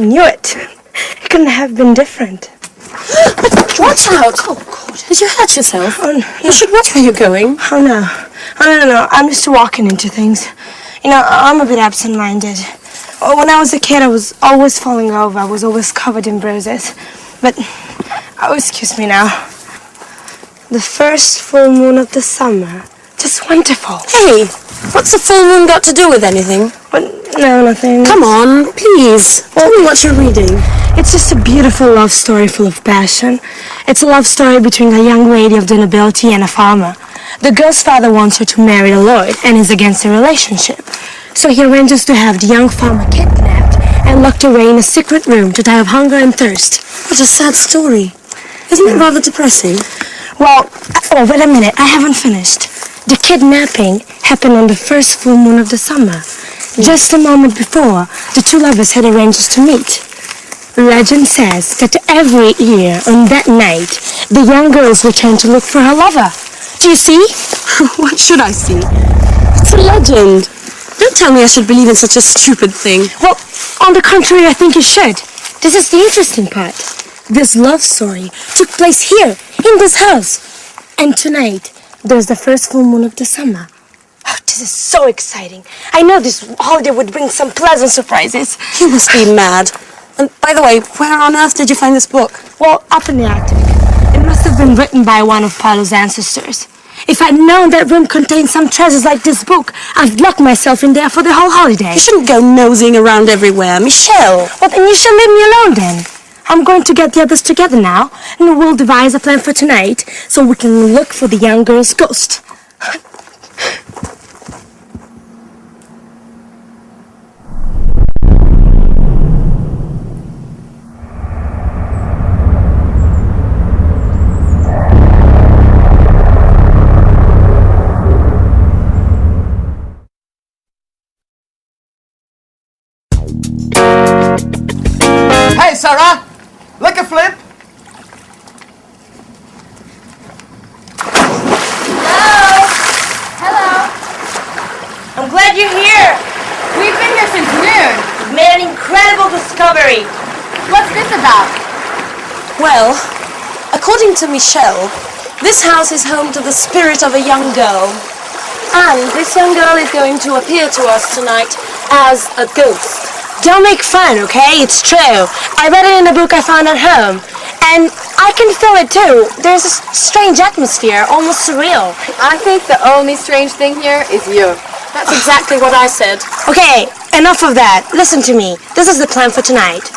knew it. It couldn't have been different. Watch out! Oh, God. Did you hurt yourself? Oh, no. You should watch where you're going. Oh, no. No. I'm just walking into things. You know, I'm a bit absent-minded. When I was a kid, I was always falling over. I was always covered in bruises. But, oh, excuse me now. The first full moon of the summer. Just wonderful. Hey, what's the full moon got to do with anything? No, nothing. Come on, please. Tell me what you're reading. It's just a beautiful love story full of passion. It's a love story between a young lady of the nobility and a farmer. The girl's father wants her to marry a lord and is against the relationship. So he arranges to have the young farmer kidnapped and locked away in a secret room to die of hunger and thirst. What a sad story. Isn't it rather depressing? Well, wait a minute. I haven't finished. The kidnapping happened on the first full moon of the summer. Just a moment before, the two lovers had arranged to meet. Legend says that every year on that night, the young girls return to look for her lover. Do you see? What should I see? It's a legend. Don't tell me I should believe in such a stupid thing. Well, on the contrary, I think you should. This is the interesting part. This love story took place here, in this house. And tonight, there's the first full moon of the summer. Oh, this is so exciting. I know this holiday would bring some pleasant surprises. You must be mad. And by the way, where on earth did you find this book? Well, up in the Arctic. It must have been written by one of Paolo's ancestors. If I'd known that room contained some treasures like this book, I'd lock myself in there for the whole holiday. You shouldn't go nosing around everywhere, Michelle. Well, then you should leave me alone then. I'm going to get the others together now, and we'll devise a plan for tonight so we can look for the young girl's ghost. Hey, Sarah! Lick a flip! Hello. I'm glad you're here. We've been here since noon. We've made an incredible discovery. What's this about? Well, according to Michelle, this house is home to the spirit of a young girl. And this young girl is going to appear to us tonight as a ghost. Don't make fun, okay? It's true. I read it in a book I found at home. And I can feel it too. There's a strange atmosphere, almost surreal. I think the only strange thing here is you. That's exactly what I said. Okay, enough of that. Listen to me. This is the plan for tonight.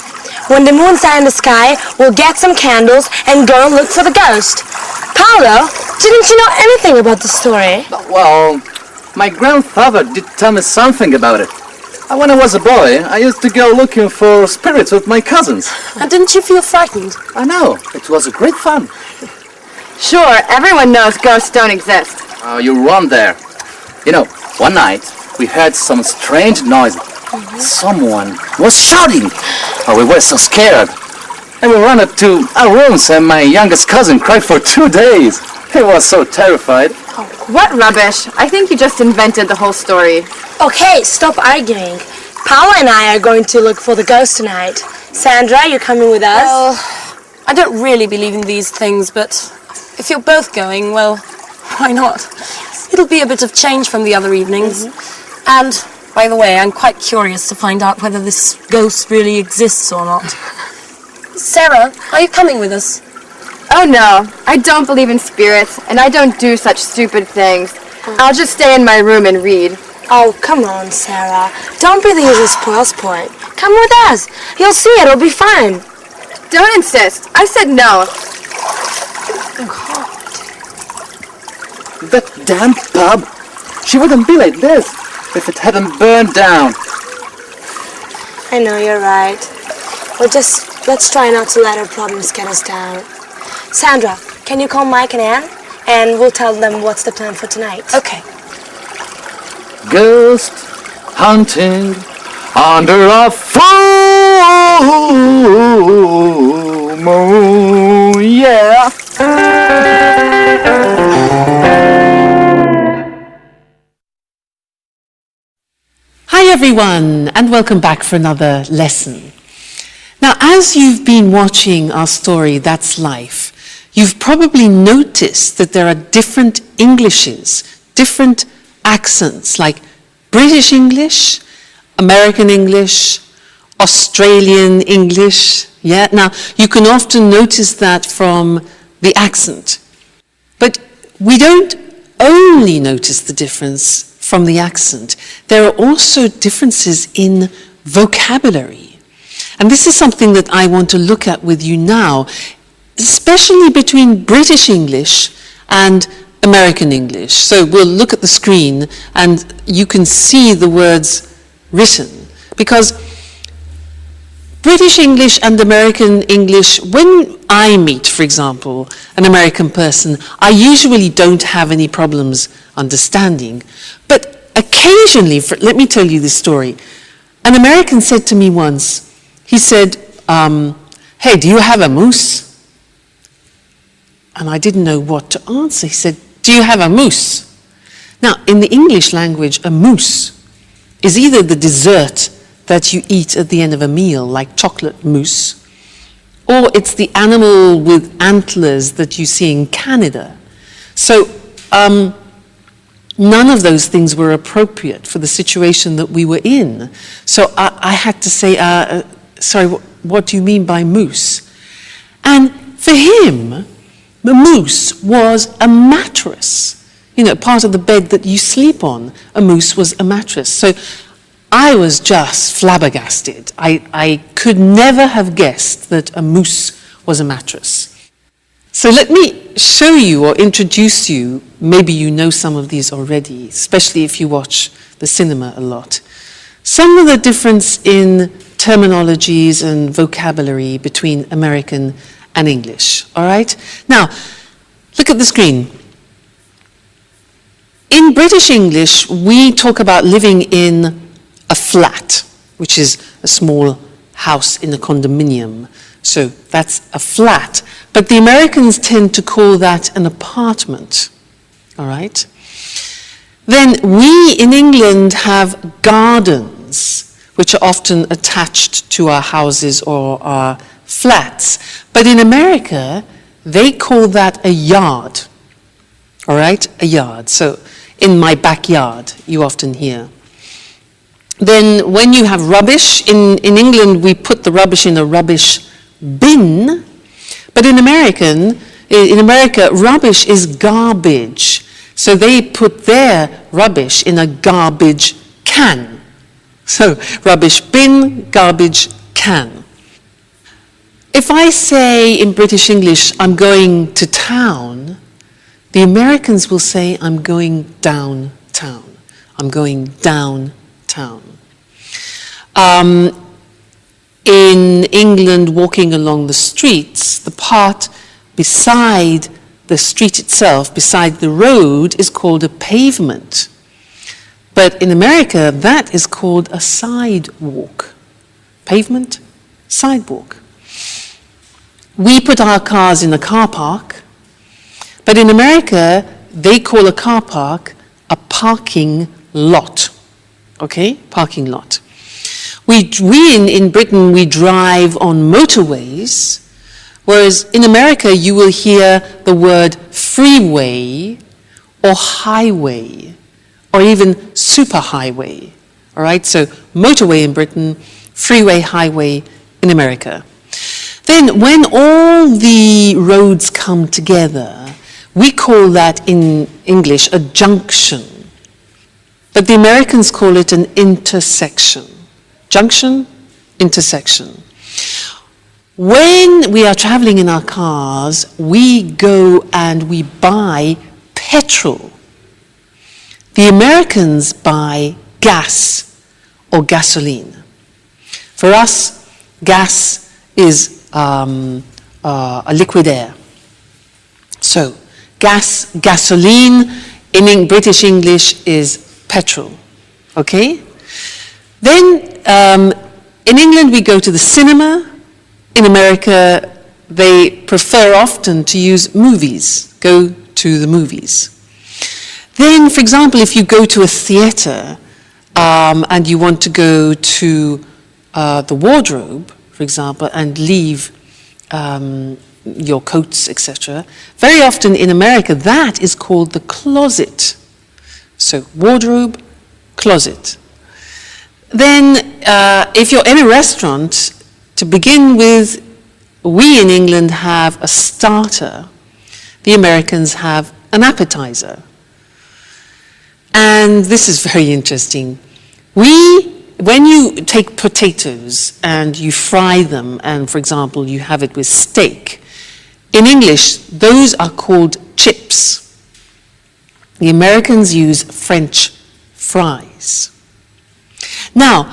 When the moon's out in the sky, we'll get some candles and go and look for the ghost. Paolo, didn't you know anything about the story? Well, my grandfather did tell me something about it. When I was a boy, I used to go looking for spirits with my cousins. And didn't you feel frightened? I know, it was a great fun. Sure, everyone knows ghosts don't exist. Oh, you're wrong there. You know, one night, we heard some strange noise. Someone was shouting. Oh, we were so scared. And we ran up to our rooms and my youngest cousin cried for 2 days. He was so terrified. What rubbish. I think you just invented the whole story. Okay, stop arguing. Paolo and I are going to look for the ghost tonight. Sandra, you coming with us? Well, I don't really believe in these things, but if you're both going, well, why not? It'll be a bit of change from the other evenings. And, by the way, I'm quite curious to find out whether this ghost really exists or not. Sarah, are you coming with us? Oh no, I don't believe in spirits, and I don't do such stupid things. I'll just stay in my room and read. Oh, come on, Sarah. Don't be the usual spoil sport. Come with us. You'll see it. It'll be fun. Don't insist. I said no. That damn pub! She wouldn't be like this if it hadn't burned down. I know, you're right. Let's try not to let our problems get us down. Sandra, can you call Mike and Anne? And we'll tell them what's the plan for tonight. Okay. Ghost hunting under a full moon, yeah. Hi everyone, and welcome back for another lesson. Now, as you've been watching our story, That's Life, you've probably noticed that there are different Englishes, different accents, like British English, American English, Australian English. Yeah, now you can often notice that from the accent. But we don't only notice the difference from the accent. There are also differences in vocabulary. And this is something that I want to look at with you now, especially between British English and American English. So we'll look at the screen and you can see the words written. Because British English and American English, when I meet, for example, an American person, I usually don't have any problems understanding. But occasionally, let me tell you this story. An American said to me once, he said, hey, do you have a moose? And I didn't know what to answer. He said, do you have a moose? Now, in the English language, a moose is either the dessert that you eat at the end of a meal, like chocolate mousse, or it's the animal with antlers that you see in Canada. So none of those things were appropriate for the situation that we were in. So I had to say, sorry, what do you mean by moose? And for him, the moose was a mattress. You know, part of the bed that you sleep on, a moose was a mattress. So I was just flabbergasted. I could never have guessed that a moose was a mattress. So let me show you or introduce you, maybe you know some of these already, especially if you watch the cinema a lot. Some of the difference in terminologies and vocabulary between American and English, all right? Now, look at the screen. In British English, we talk about living in a flat, which is a small house in a condominium. So that's a flat. But the Americans tend to call that an apartment, all right? Then we in England have gardens, which are often attached to our houses or our flats. But in America, they call that a yard, all right? A yard. So in my backyard, you often hear. Then when you have rubbish, in England we put the rubbish in a rubbish bin, but in America, rubbish is garbage. So they put their rubbish in a garbage can. So rubbish bin, garbage can. If I say in British English, I'm going to town, the Americans will say, I'm going downtown. I'm going downtown. In England, walking along the streets, the part beside the street itself, beside the road, is called a pavement. But in America, that is called a sidewalk. Pavement, sidewalk. We put our cars in a car park, but in America, they call a car park a parking lot. Okay, parking lot. We in Britain, we drive on motorways, whereas in America, you will hear the word freeway or highway or even superhighway. All right, so motorway in Britain, freeway, highway in America. Then when all the roads come together, we call that in English a junction. But the Americans call it an intersection. Junction, intersection. When we are traveling in our cars, we go and we buy petrol. The Americans buy gas or gasoline. For us, gas is a liquid air. So, gasoline in British English is petrol. Okay? Then, in England, we go to the cinema. In America, they prefer often to use movies, go to the movies. Then, for example, if you go to a theatre and you want to go to the wardrobe, for example, and leave your coats, etc. Very often in America, that is called the closet. So wardrobe, closet. Then if you're in a restaurant, to begin with, we in England have a starter. The Americans have an appetizer. And this is very interesting. When you take potatoes and you fry them, and for example, you have it with steak, in English, those are called chips. The Americans use French fries. Now,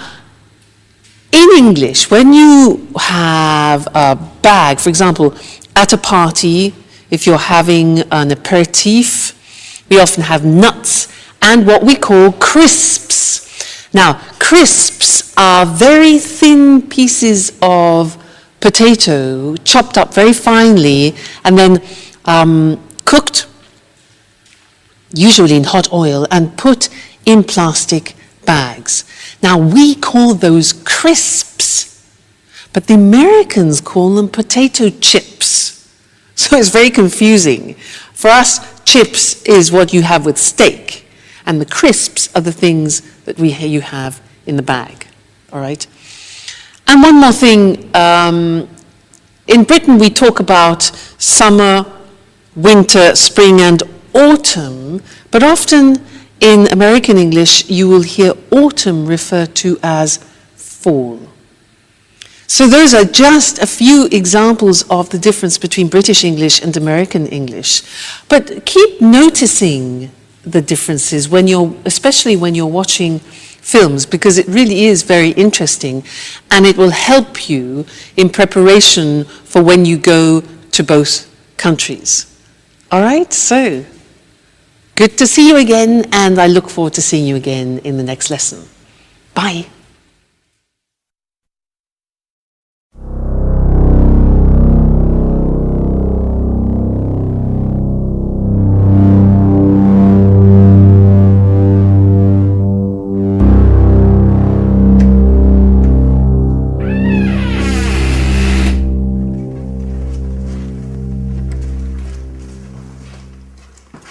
in English, when you have a bag, for example, at a party, if you're having an aperitif, we often have nuts and what we call crisps. Now, crisps are very thin pieces of potato chopped up very finely and then cooked, usually in hot oil, and put in plastic bags. Now, we call those crisps, but the Americans call them potato chips. So it's very confusing. For us, chips is what you have with steak, and the crisps are the things that you have in the bag, all right? And one more thing, in Britain we talk about summer, winter, spring and autumn, but often in American English you will hear autumn referred to as fall. So those are just a few examples of the difference between British English and American English. But keep noticing the differences especially when you're watching films, because it really is very interesting and it will help you in preparation for when you go to both countries. All right, so good to see you again, and I look forward to seeing you again in the next lesson. Bye.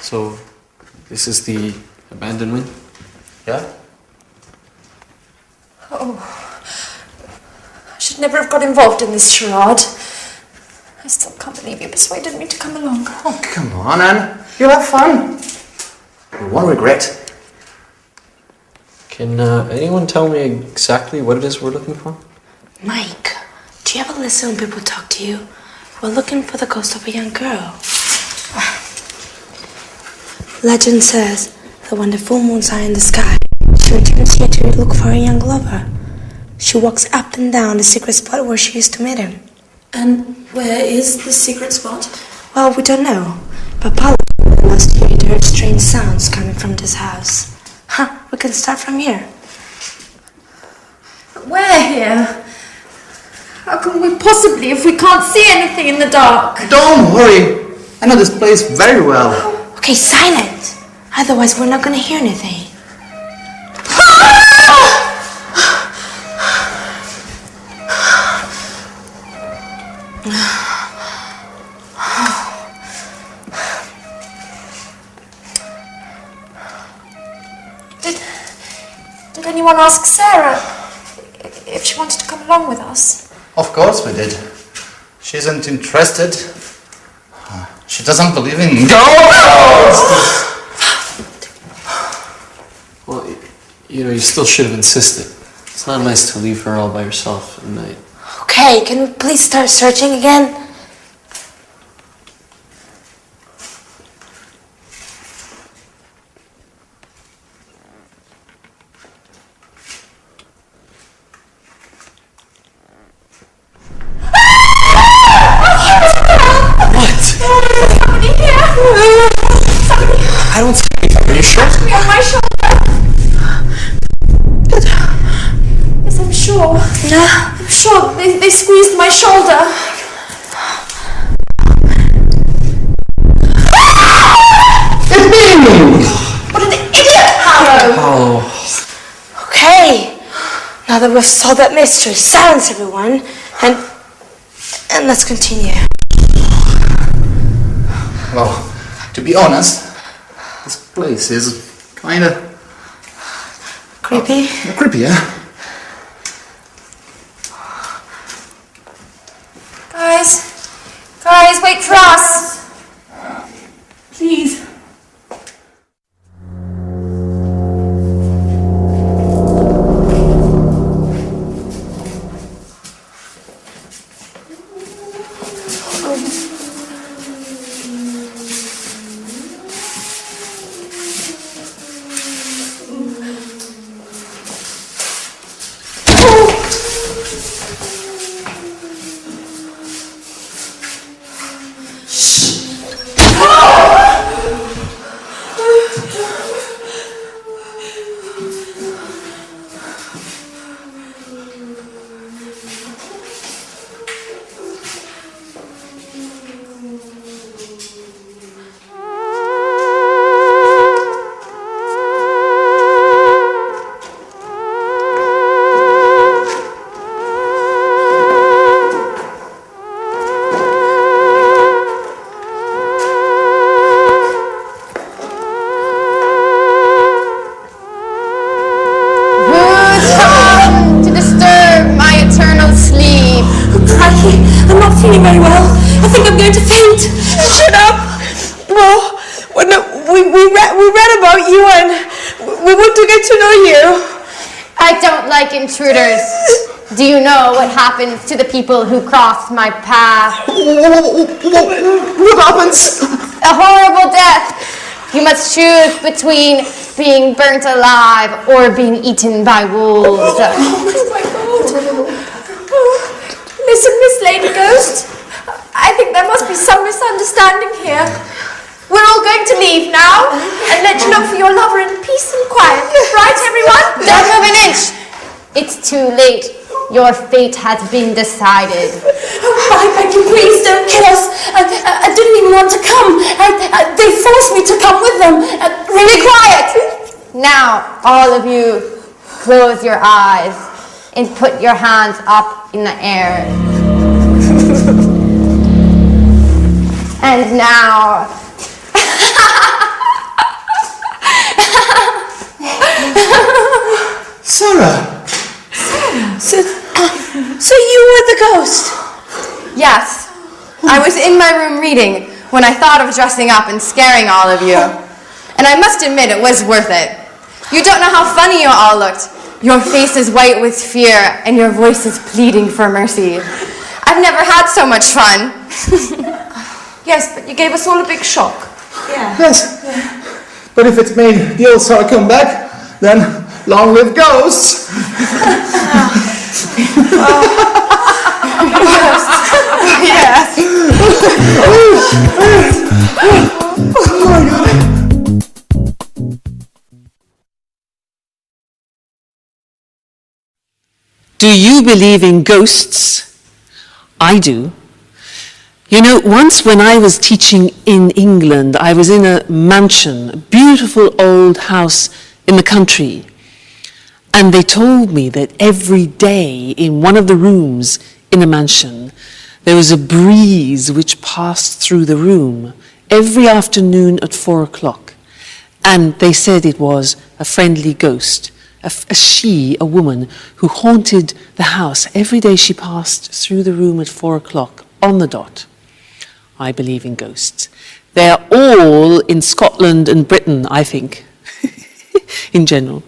So, this is the abandoned wing? Yeah? Oh, I should never have got involved in this charade. I still can't believe you persuaded me to come along. Oh, come on, Anne. You'll have fun. You won't regret. Can anyone tell me exactly what it is we're looking for? Mike, do you ever listen when people talk to you? We're looking for the ghost of a young girl. Legend says that when the full moon's high in the sky, she returns here to look for her young lover. She walks up and down the secret spot where she used to meet him. And where is the secret spot? Well, we don't know, but Paula last year heard strange sounds coming from this house. We can start from here. Where here? How can we possibly if we can't see anything in the dark? Don't worry. I know this place very well. Okay, silent. Otherwise, we're not going to hear anything. Did anyone ask Sarah if she wanted to come along with us? Of course we did. She isn't interested. She doesn't believe in ghosts! Well, you still should have insisted. It's not nice to leave her all by herself at night. Okay, can we please start searching again? I don't see anything. Are you sure? Me on my shoulder. Yes, I'm sure. I'm sure they squeezed my shoulder. What an idiot, Harrow! Oh. Okay, now that we've solved that mystery, silence everyone, And let's continue. Well, to be honest, this place is kinda Creepy? creepy, yeah? Guys, wait for us. Please. I'm not feeling very well. I think I'm going to faint. Shut up. Well, we read about you and we want to get to know you. I don't like intruders. Do you know what happens to the people who cross my path? What happens? A horrible death. You must choose between being burnt alive or being eaten by wolves. Oh my God. Listen, Miss Lady Ghost. I think there must be some misunderstanding here. We're all going to leave now and let you look for your lover in peace and quiet. Right, everyone? Don't move an inch. It's too late. Your fate has been decided. Oh, I beg you, please don't kill us. I didn't even want to come. They forced me to come with them. Be quiet! Now, all of you, close your eyes and put your hands up in the air. And now... Sarah! So you were the ghost? Yes, I was in my room reading when I thought of dressing up and scaring all of you. And I must admit it was worth it. You don't know how funny you all looked. Your face is white with fear and your voice is pleading for mercy. I've never had so much fun. Yes, but you gave us all a big shock. Yes. But if it made the old Sarah come back, then long live ghosts! Yes. Do you believe in ghosts? I do. You know, once when I was teaching in England, I was in a mansion, a beautiful old house in the country. And they told me that every day in one of the rooms in the mansion, there was a breeze which passed through the room every afternoon at 4 o'clock. And they said it was a friendly ghost, a woman who haunted the house every day she passed through the room at 4 o'clock on the dot. I believe in ghosts. They're all in Scotland and Britain, I think, in general.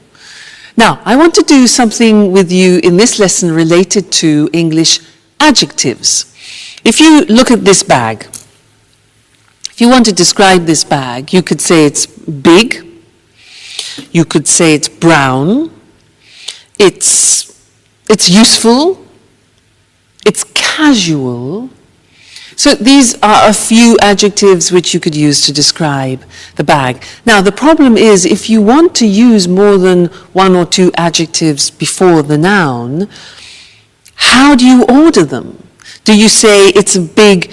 Now, I want to do something with you in this lesson related to English adjectives. If you look at this bag, if you want to describe this bag, you could say it's big, you could say it's brown, it's useful, it's casual. So these are a few adjectives which you could use to describe the bag. Now, the problem is if you want to use more than one or two adjectives before the noun, how do you order them? Do you say it's a big,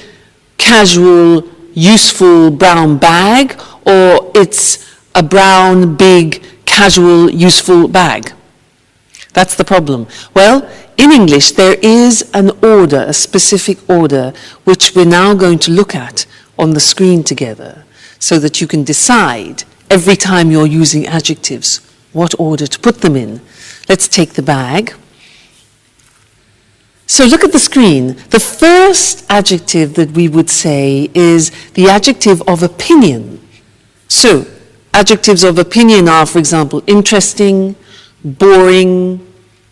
casual, useful brown bag, or it's a brown, big, casual, useful bag? That's the problem. Well, In English, there is an order, a specific order, which we're now going to look at on the screen together, so that you can decide every time you're using adjectives what order to put them in. Let's take the bag. So look at the screen. The first adjective that we would say is the adjective of opinion. So adjectives of opinion are, for example, interesting, boring,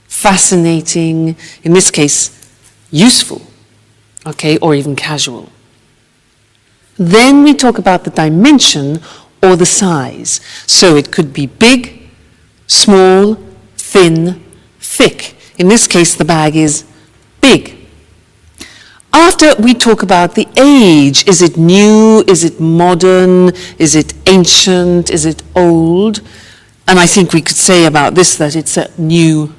fascinating, in this case, useful, okay, or even casual. Then we talk about the dimension or the size. So it could be big, small, thin, thick. In this case, the bag is big. After we talk about the age, is it new, is it modern, is it ancient, is it old? And I think we could say about this that it's a new,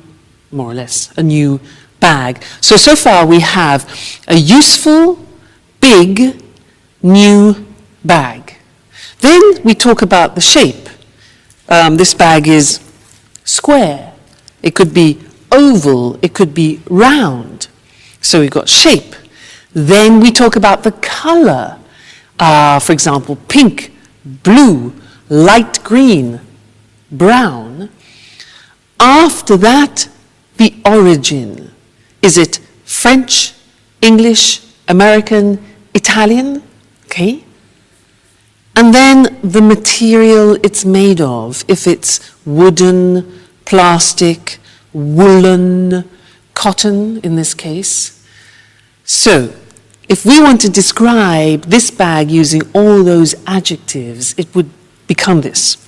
more or less, a new bag. So far we have a useful, big, new bag. Then we talk about the shape. This bag is square. It could be oval. It could be round. So we've got shape. Then we talk about the color. For example, pink, blue, light green, brown. After that, the origin. Is it French, English, American, Italian? Okay. And then the material it's made of, if it's wooden, plastic, woolen, cotton in this case. So, if we want to describe this bag using all those adjectives, it would become this.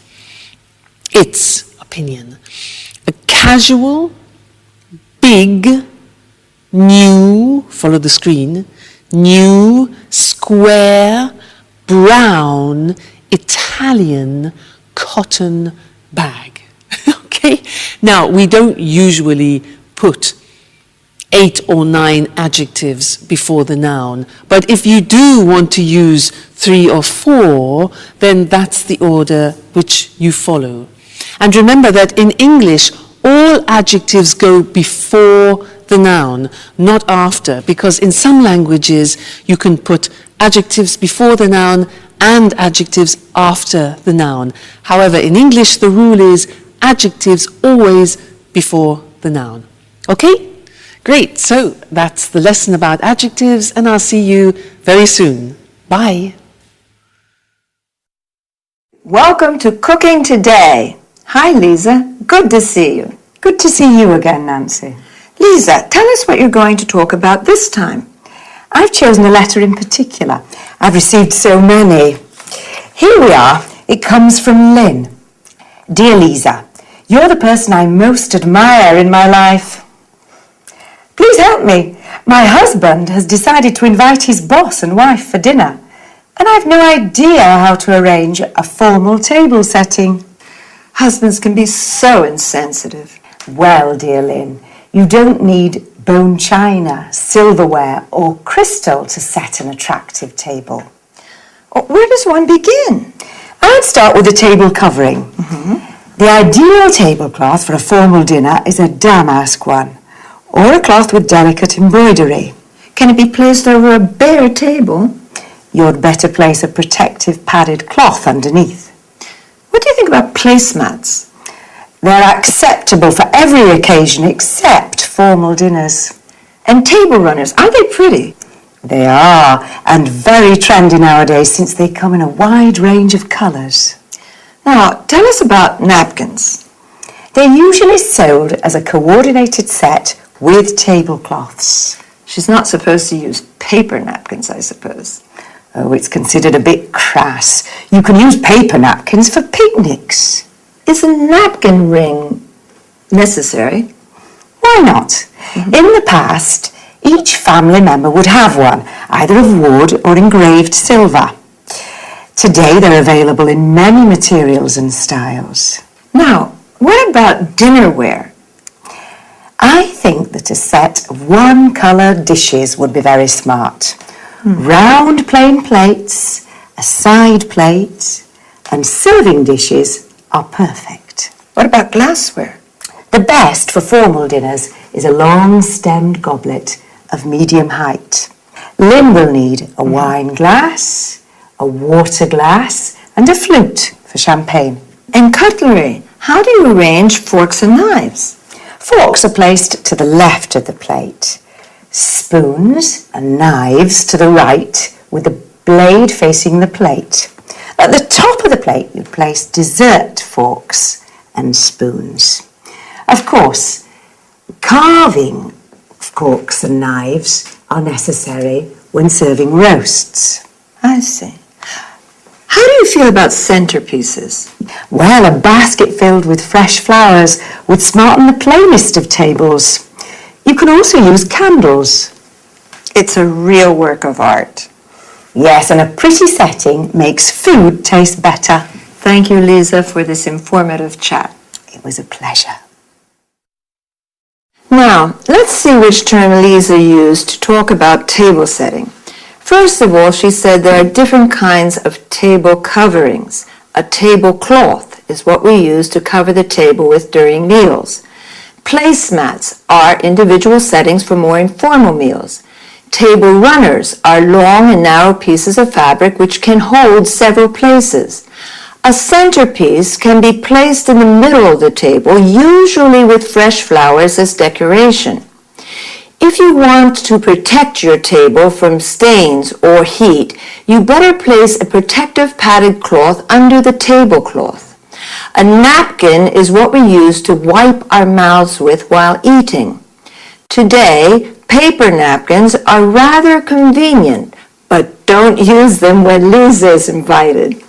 Its opinion. A casual, big, new, follow the screen, new, square, brown, Italian cotton bag. Okay? Now, we don't usually put 8 or 9 adjectives before the noun, but if you do want to use 3 or 4, then that's the order which you follow. And remember that in English, all adjectives go before the noun, not after, because in some languages you can put adjectives before the noun and adjectives after the noun. However, in English, the rule is adjectives always before the noun. Okay? Great. So that's the lesson about adjectives, and I'll see you very soon. Bye. Welcome to Cooking Today. Hi, Lisa. Good to see you. Good to see you again, Nancy. Lisa, tell us what you're going to talk about this time. I've chosen a letter in particular. I've received so many. Here we are. It comes from Lynn. Dear Lisa, you're the person I most admire in my life. Please help me. My husband has decided to invite his boss and wife for dinner, and I've no idea how to arrange a formal table setting. Husbands can be so insensitive. Well, dear Lynn, you don't need bone china, silverware, or crystal to set an attractive table. Where does one begin? I'd start with the table covering. The ideal tablecloth for a formal dinner is a damask one, or a cloth with delicate embroidery. Can it be placed over a bare table? You'd better place a protective padded cloth underneath. What do you think about placemats? They're acceptable for every occasion except formal dinners. And table runners, are they pretty? They are, and very trendy nowadays since they come in a wide range of colours. Now, tell us about napkins. They're usually sold as a coordinated set with tablecloths. She's not supposed to use paper napkins, I suppose. Oh, it's considered a bit crass. You can use paper napkins for picnics. Is a napkin ring necessary? Why not? In the past, each family member would have one, either of wood or engraved silver. Today, they're available in many materials and styles. Now, what about dinnerware? I think that a set of one-colour dishes would be very smart. Round plain plates, a side plate, and serving dishes are perfect. What about glassware? The best for formal dinners is a long-stemmed goblet of medium height. Lynn will need a wine glass, a water glass, and a flute for champagne. In cutlery, how do you arrange forks and knives? Forks are placed to the left of the plate. Spoons and knives to the right, with the blade facing the plate. At the top of the plate, you place dessert forks and spoons. Of course, carving forks and knives are necessary when serving roasts. I see. How do you feel about centerpieces? Well, a basket filled with fresh flowers would smarten the plainest of tables. You can also use candles. It's a real work of art. Yes, and a pretty setting makes food taste better. Thank you, Lisa, for this informative chat. It was a pleasure. Now, let's see which term Lisa used to talk about table setting. First of all, she said there are different kinds of table coverings. A tablecloth is what we use to cover the table with during meals. Placemats are individual settings for more informal meals. Table runners are long and narrow pieces of fabric which can hold several places. A centerpiece can be placed in the middle of the table, usually with fresh flowers as decoration. If you want to protect your table from stains or heat, you better place a protective padded cloth under the tablecloth. A napkin is what we use to wipe our mouths with while eating. Today, paper napkins are rather convenient, but don't use them when Lisa is invited.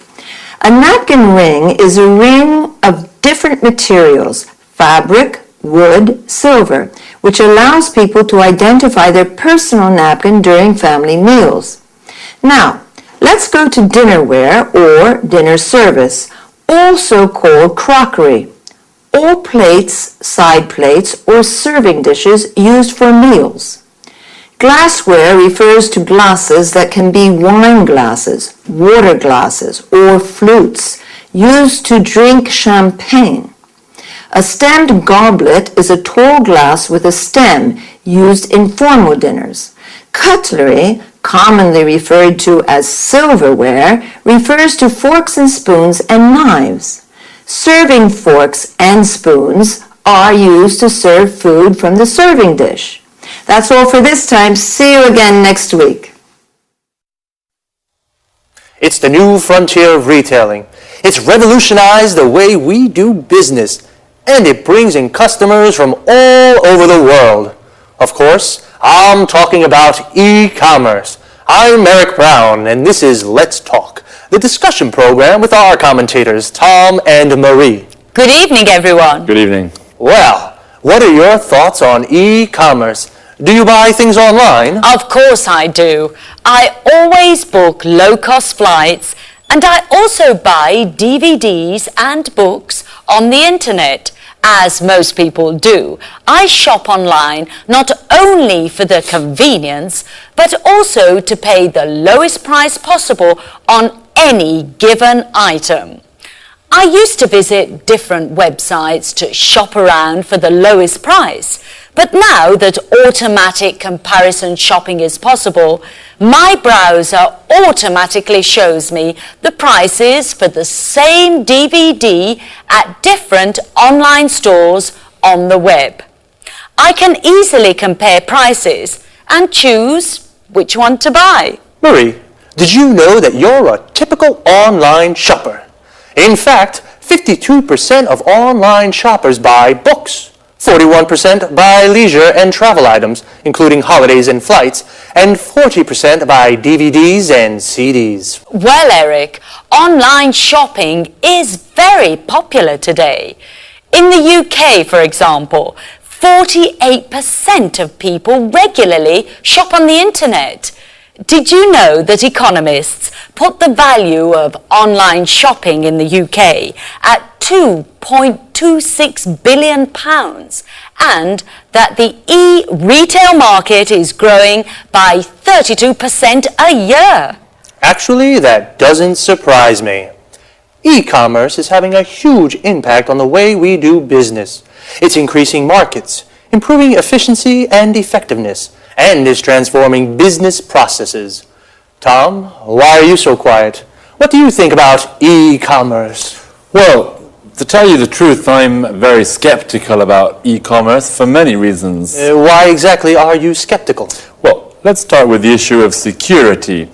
A napkin ring is a ring of different materials, fabric, wood, silver, which allows people to identify their personal napkin during family meals. Now, let's go to dinnerware or dinner service, also called crockery. All plates, side plates, or serving dishes used for meals. Glassware refers to glasses that can be wine glasses, water glasses, or flutes used to drink champagne. A stemmed goblet is a tall glass with a stem used in formal dinners. Cutlery, commonly referred to as silverware, refers to forks and spoons and knives. Serving forks and spoons are used to serve food from the serving dish. That's all for this time. See you again next week. It's the new frontier of retailing. It's revolutionized the way we do business, and it brings in customers from all over the world. Of course, I'm talking about e-commerce. I'm Eric Brown, and this is Let's Talk, the discussion program with our commentators, Tom and Marie. Good evening, everyone. Good evening. Well, what are your thoughts on e-commerce? Do you buy things online? Of course I do. I always book low-cost flights, and I also buy DVDs and books on the internet, as most people do. I shop online not only for the convenience, but also to pay the lowest price possible on any given item. I used to visit different websites to shop around for the lowest price, but now that automatic comparison shopping is possible, my browser automatically shows me the prices for the same DVD at different online stores on the web. I can easily compare prices and choose which one to buy. Marie, did you know that you're a typical online shopper? In fact, 52% of online shoppers buy books, 41% buy leisure and travel items, including holidays and flights, and 40% buy DVDs and CDs. Well, Eric, online shopping is very popular today. In the UK, for example, 48% of people regularly shop on the internet. Did you know that economists put the value of online shopping in the UK at £2.26 billion and that the e-retail market is growing by 32% a year? Actually, that doesn't surprise me. E-commerce is having a huge impact on the way we do business. It's increasing markets, improving efficiency and effectiveness, and is transforming business processes. Tom, why are you so quiet? What do you think about e-commerce? Well, to tell you the truth, I'm very skeptical about e-commerce for many reasons. Why exactly are you skeptical? Well, let's start with the issue of security.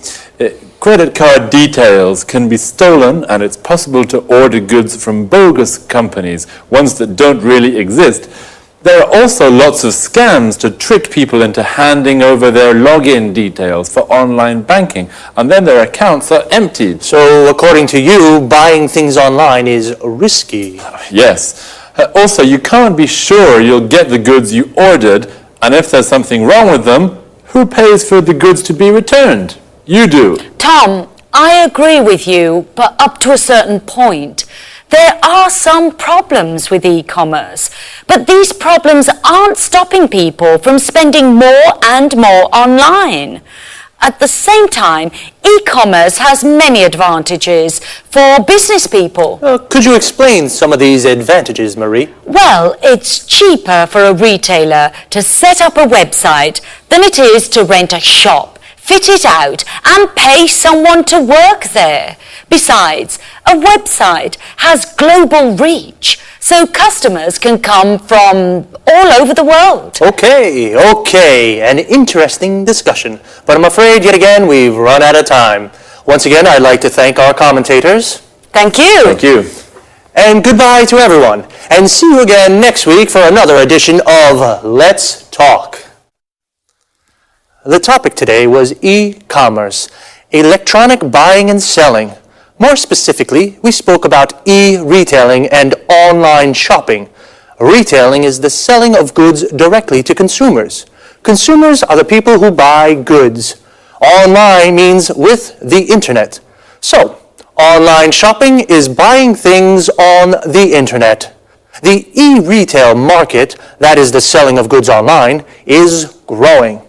Credit card details can be stolen, and it's possible to order goods from bogus companies, ones that don't really exist. There are also lots of scams to trick people into handing over their login details for online banking, and then their accounts are emptied. So, according to you, buying things online is risky. Yes. Also, you can't be sure you'll get the goods you ordered, and if there's something wrong with them, who pays for the goods to be returned? You do. Tom, I agree with you, but up to a certain point. There are some problems with e-commerce, but these problems aren't stopping people from spending more and more online. At the same time, e-commerce has many advantages for business people. Could you explain some of these advantages, Marie? Well, it's cheaper for a retailer to set up a website than it is to rent a shop, fit it out, and pay someone to work there. Besides, a website has global reach, so customers can come from all over the world. Okay, an interesting discussion. But I'm afraid, yet again, we've run out of time. Once again, I'd like to thank our commentators. Thank you. Thank you. And goodbye to everyone. And see you again next week for another edition of Let's Talk. The topic today was e-commerce, electronic buying and selling. More specifically, we spoke about e-retailing and online shopping. Retailing is the selling of goods directly to consumers. Consumers are the people who buy goods. Online means with the internet. So, online shopping is buying things on the internet. The e-retail market, that is the selling of goods online, is growing.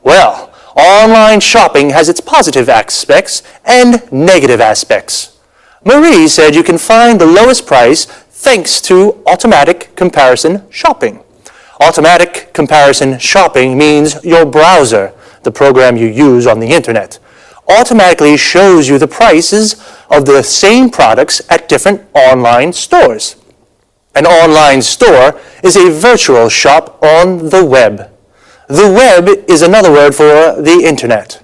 Well, online shopping has its positive aspects and negative aspects. Marie said you can find the lowest price thanks to automatic comparison shopping. Automatic comparison shopping means your browser, the program you use on the internet, automatically shows you the prices of the same products at different online stores. An online store is a virtual shop on the web. The web is another word for the internet.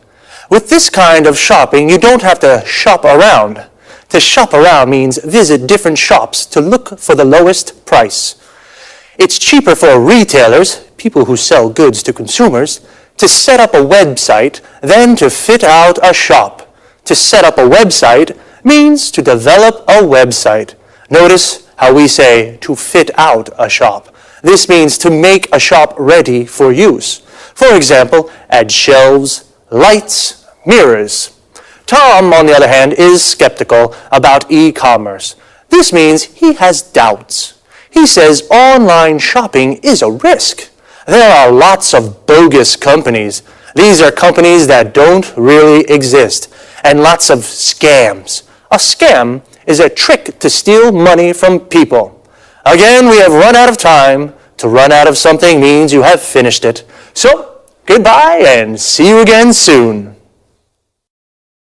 With this kind of shopping, you don't have to shop around. To shop around means visit different shops to look for the lowest price. It's cheaper for retailers, people who sell goods to consumers, to set up a website than to fit out a shop. To set up a website means to develop a website. Notice how we say to fit out a shop. This means to make a shop ready for use. For example, add shelves, lights, mirrors. Tom, on the other hand, is skeptical about e-commerce. This means he has doubts. He says online shopping is a risk. There are lots of bogus companies. These are companies that don't really exist, and lots of scams. A scam is a trick to steal money from people. Again, we have run out of time. To run out of something means you have finished it. So, goodbye and see you again soon.